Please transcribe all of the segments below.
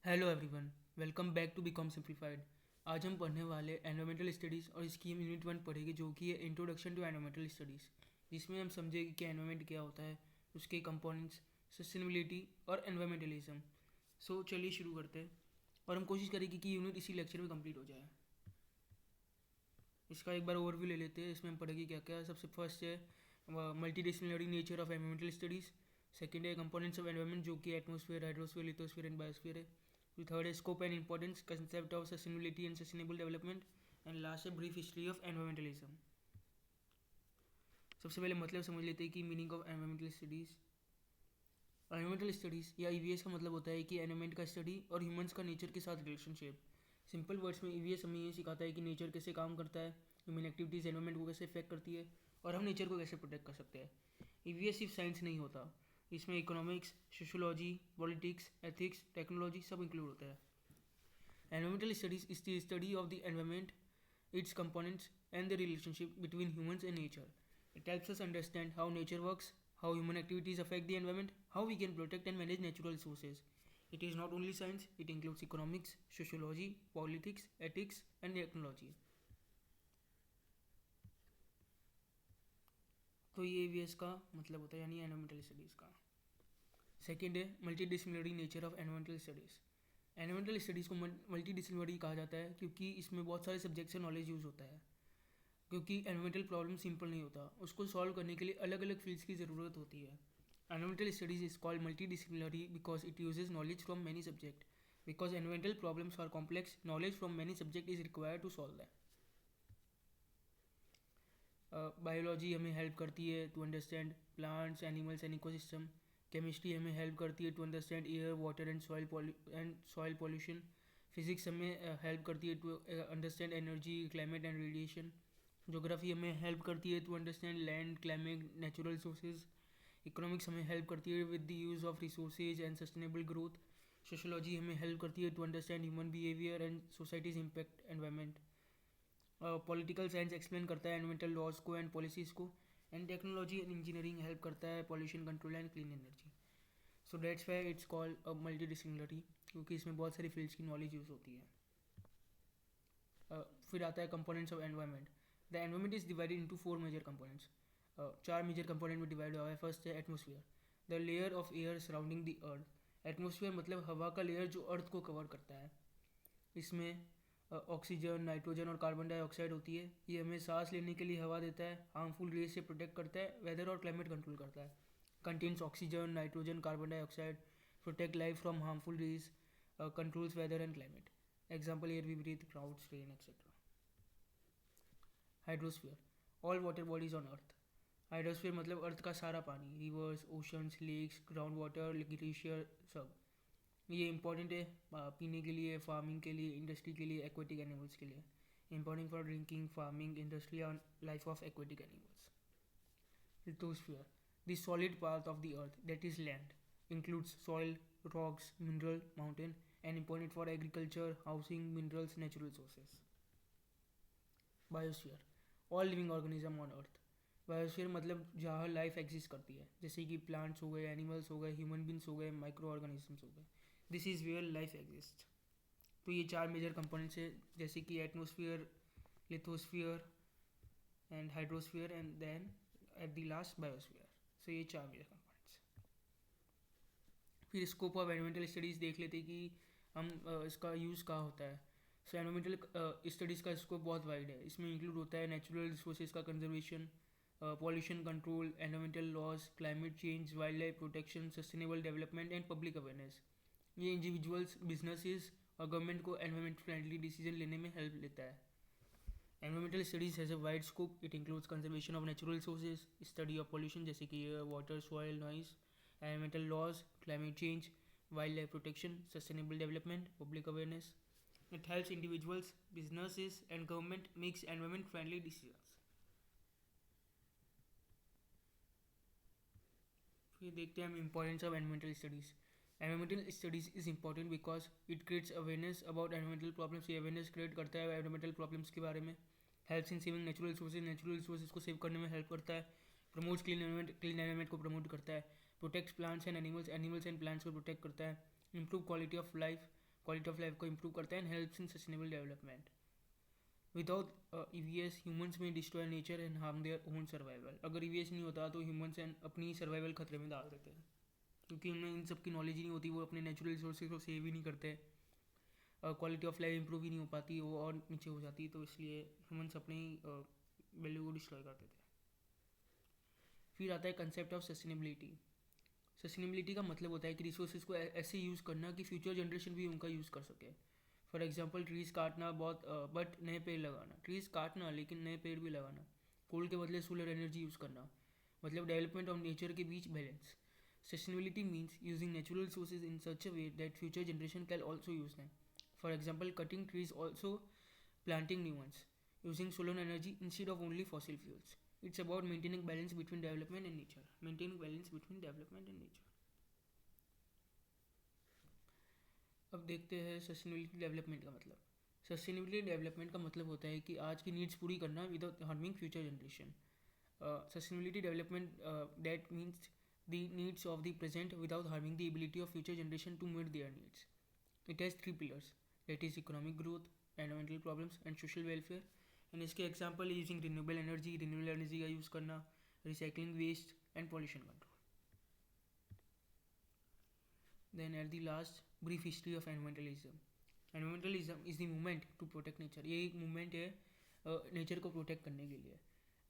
Hello everyone, welcome back to BCom simplified. आज हम पढ़ने वाले एनवायरमेंटल स्टडीज़ और इसकी हम यूनिट 1 पढ़ेंगे जो कि है इंट्रोडक्शन टू एनवायरमेंटल स्टडीज़, जिसमें हम समझेंगे कि एनवायरमेंट क्या होता है, उसके कंपोनेंट्स, सस्टेनेबिलिटी और एनवायरमेंटलिज्म। सो चलिए शुरू करते हैं और हम कोशिश करेंगे कि यूनिट इसी लेक्चर में कंप्लीट हो जाए। इसका एक बार ओवरव्यू ले लेते हैं। इसमें हम पढ़ेंगे क्या क्या। सबसे फर्स्ट है multi disciplinary nature of environmental studies. Second है कंपोनेंट्स ऑफ एनवायरमेंट जो कि atmosphere, hydrosphere, lithosphere and biosphere है। The third is scope and importance, concept of sustainability and sustainable development, and last a brief history of environmentalism. सबसे पहले मतलब समझ लेते हैं कि meaning of environmental studies. Environmental studies या ईवीएस का मतलब होता है कि एनवायरमेंट का स्टडी और ह्यूमंस का नेचर के साथ रिलेशनशिप। सिंपल वर्ड्स में ईवीएस हमें ये सिखाता है कि नेचर कैसे काम करता है, ह्यूमन एक्टिविटीज़ एनवायरमेंट को कैसे इफेक्ट करती है और हम नेचर को कैसे प्रोटेक्ट कर सकते हैं। ईवीएस सिर्फ साइंस नहीं होता, इसमें economics, sociology, politics, ethics, technology सब इंक्लूड होता है। Environmental studies is the study of the environment, its components, and the relationship between humans and nature. It helps us understand how nature works, how human activities affect the environment, how we can protect and manage natural resources. It is not only science, it includes economics, sociology, politics, ethics, and technology. तो ये EVS का मतलब होता है यानी environmental studies का। Second है multi disciplinary nature of environmental studies. Environmental studies को मल्टी डिसिप्लिनरी कहा जाता है क्योंकि इसमें बहुत सारे सब्जेक्ट से नॉलेज यूज़ होता है। क्योंकि एनवायरमेंटल प्रॉब्लम सिंपल नहीं होता, उसको सॉल्व करने के लिए अलग अलग फील्ड्स की ज़रूरत होती है। Environmental studies is called multidisciplinary because it uses knowledge from many subject. Because environmental problems are complex, knowledge from many subject is required to solve them. Biology हमें हेल्प करती है to understand plants, animals and ecosystem. Chemistry हमें help करती है to understand air, water and soil pollution. Physics हमें help करती है to understand energy, climate and radiation. Geography हमें हेल्प करती है to understand land, climate, natural resources. Economics हमें हेल्प करती है with the use of resources and sustainable growth. Sociology हमें हेल्प करती है to understand human behaviour and societies impact environment. Political science explain करता है एनवायरमेंटल लॉज को and policies को। And technology and engineering help करता है pollution control and clean energy. So that's why it's called a multidisciplinary, क्योंकि इसमें बहुत सारी फील्ड्स की नॉलेज यूज़ होती है। फिर आता है components of environment. The environment is divided into 4 major components. 4 major component में डिवाइड हुआ है। फर्स्ट है atmosphere, the layer of air surrounding the earth. Atmosphere मतलब हवा का लेयर जो अर्थ को कवर करता है। इसमें ऑक्सीजन, नाइट्रोजन और कार्बन डाइऑक्साइड होती है। ये हमें सांस लेने के लिए हवा देता है, हार्मफुल रेज से प्रोटेक्ट करता है, वेदर और क्लाइमेट कंट्रोल करता है। Contains oxygen, nitrogen, carbon dioxide, protect life from harmful rays, controls weather and climate. Example air we breathe, clouds, rain etcetera. Hydrosphere, all water bodies on earth. Hydrosphere मतलब earth का सारा पानी, rivers, oceans, lakes, ground water, glacier सब। ये important है पीने के लिए, फार्मिंग के लिए, इंडस्ट्री के लिए, एक्वेटिक एनिमल्स के लिए। Important for drinking, farming, industry और life of aquatic animals. Lithosphere, the solid part of the earth that is land, includes soil, rocks, mineral, mountain and important for agriculture, housing, minerals, natural sources. Biosphere, all living organism on earth. Biosphere मतलब जहाँ life exist करती है, जैसे कि plants हो गए, animals हो गए, ह्यूमन बींग्स हो गए, माइक्रो ऑर्गेनिजम्स हो गए। This is where life exist. तो ये 4 मेजर कंपोनेंट्स है, जैसे कि atmosphere, lithosphere and hydrosphere and then at the last biosphere. So ये 4 मेजर कंपोनेंट्स। फिर स्कोप ऑफ एनवायरमेंटल स्टडीज़ देख लेते कि हम इसका यूज़ कहाँ होता है। सो एनवायरमेंटल स्टडीज़ का स्कोप बहुत वाइड है। इसमें इंक्लूड होता है नेचुरल रिसोर्सेज का conservation, pollution control, environmental laws, climate change, wildlife protection, sustainable development and public awareness. ये इंडिविजुअल्स, बिजनेसेस और गवर्नमेंट को एनवायरमेंट फ्रेंडली डिसीजन लेने में हेल्प लेता है। Environmental studies has a wide scope. It includes conservation of natural resources, study of pollution जैसे कि air, water, soil, noise, environmental laws, climate change, wildlife protection, sustainable development, public awareness. It helps individuals, businesses and government makes environment friendly decisions. फिर देखते हैं हम importance of environmental studies. Environmental studies is important because it creates awareness about environmental problems. ये awareness create करता है environmental problems के बारे में। Helps in saving natural resources, natural resources को सेव करने में हेल्प करता है। प्रमोट्स क्लीन एनवायरमेंट को प्रमोट करता है। Protects plants and animals, animals and plants को प्रोटेक्ट करता है। Improve quality of life, quality of life को इम्प्रूव करता है and helps in sustainable development. Without EVS humans may destroy nature and harm their own survival. अगर EVS नहीं होता तो ह्यूमंस अपनी सर्वाइवल खतरे में डाल देते हैं, क्योंकि उन्हें इन सब की नॉलेज ही नहीं होती, वो अपने नेचुरल रिसोर्सेज को सेव ही नहीं करते, क्वालिटी ऑफ लाइफ इंप्रूव ही नहीं हो पाती, वो और नीचे हो जाती. तो इसलिए ह्यूमंस अपनी वैल्यू को डिस्ट्रॉय कर देते हैं. फिर आता है कंसेप्ट ऑफ सस्टेनेबिलिटी. सस्टेनेबिलिटी का मतलब होता है कि रिसोर्सेज को ऐसे यूज़ करना कि फ्यूचर जनरेशन भी उनका यूज़ कर सके. फॉर एग्जांपल ट्रीज़ काटना बहुत बट नए पेड़ लगाना. ट्रीज़ काटना लेकिन नए पेड़ भी लगाना. कोल के बदले सोलर एनर्जी यूज़ करना. मतलब डेवलपमेंट ऑफ नेचर के बीच बैलेंस. Sustainability means using natural resources in such a way that future generation can also use them. For example cutting trees also planting new ones, using solar energy instead of only fossil fuels. It's about maintaining balance between development and nature. Maintaining balance between development and nature. अब देखते हैं sustainability development का मतलब. Sustainability development का मतलब होता है कि आज की नीड्स पूरी करना without harming future generation. Sustainability development that means the needs of the present without harming the ability of future generation to meet their needs. It has three pillars, that is economic growth, environmental problems and social welfare. And इसके example using renewable energy का use करना, recycling waste and pollution control. Then at the last brief history of environmentalism. Environmentalism is the movement to protect nature. ये एक movement है nature को protect करने के लिए.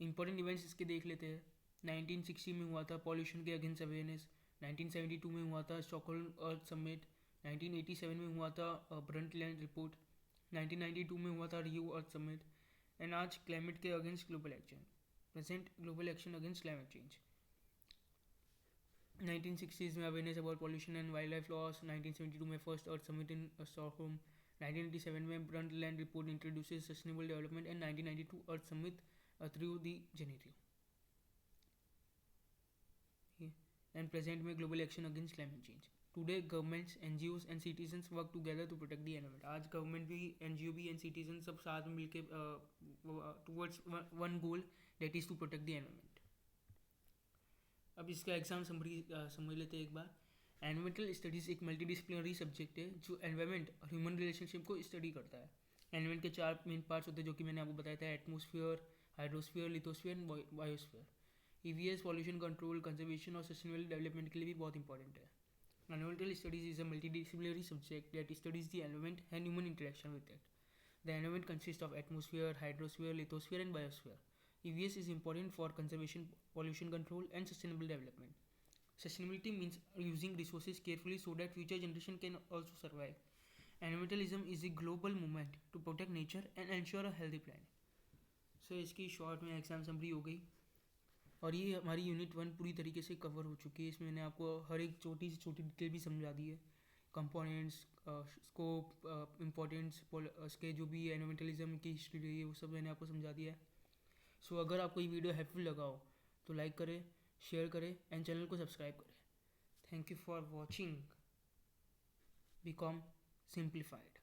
इंपॉर्टेंट इवेंट्स इसके देख लेते हैं. 1960 में हुआ था पॉल्यूशन के अगेंस्ट अवेयरनेस. 1972 में हुआ था स्टॉकहोल्म अर्थ समिट. 1987 में हुआ था ब्रंटलैंड रिपोर्ट. 1992 में हुआ था रियो अर्थ समिट. एंड आज क्लाइमेट के against global action, present global action against climate change. 1960s में awareness about pollution and wild life loss. 1972 में first earth summit in Stockholm. 1987 में Brundtland report introduces sustainable development. And 1992 earth summit through the Janeiro. and present में global action against climate change. Today governments, NGOs and citizens work together to protect the environment. आज government भी, NGO भी and citizens सब साथ में मिलके towards one goal, that is to protect the environment. अब इसका एग्जाम समझ लेते हैं एक बार. एनवायरमेंटल स्टडीज़ एक मल्टीडिसिप्लिनरी सब्जेक्ट है जो एनवायरमेंट और ह्यूमन रिलेशनशिप को स्टडी करता है. एनवायरमेंट के 4 मेन पार्ट्स होते हैं जो कि मैंने आपको बताया था. Atmosphere, hydrosphere, lithosphere and biosphere. EVS pollution control, conservation और सस्टेनेबल डेवलपमेंट के लिए भी बहुत इंपॉर्टेंट है. Environmental studies is a multidisciplinary subject that studies the environment and human interaction with it. The environment consist of atmosphere, hydrosphere, lithosphere and biosphere. EVS is important for conservation, pollution control and sustainable development. Sustainability means using resources carefully so that future generation can also survive. Environmentalism is a global movement to protect nature and ensure a healthy planet. So इसकी short में exam summary हो गई. और ये हमारी unit 1 पूरी तरीके से कवर हो चुकी है. इसमें मैंने आपको हर एक छोटी से छोटी डिटेल भी समझा दी है. कंपोनेंट्स, स्कोप, इम्पोर्टेंस, इसके जो भी एनवायरमेंटलिज्म की हिस्ट्री रही है वो सब मैंने आपको समझा दिया है. सो अगर आपको ये वीडियो हेल्पफुल लगा हो तो लाइक करें, शेयर करें एंड चैनल को सब्सक्राइब करें. Thank you for watching BCom Simplified.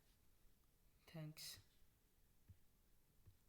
Thanks.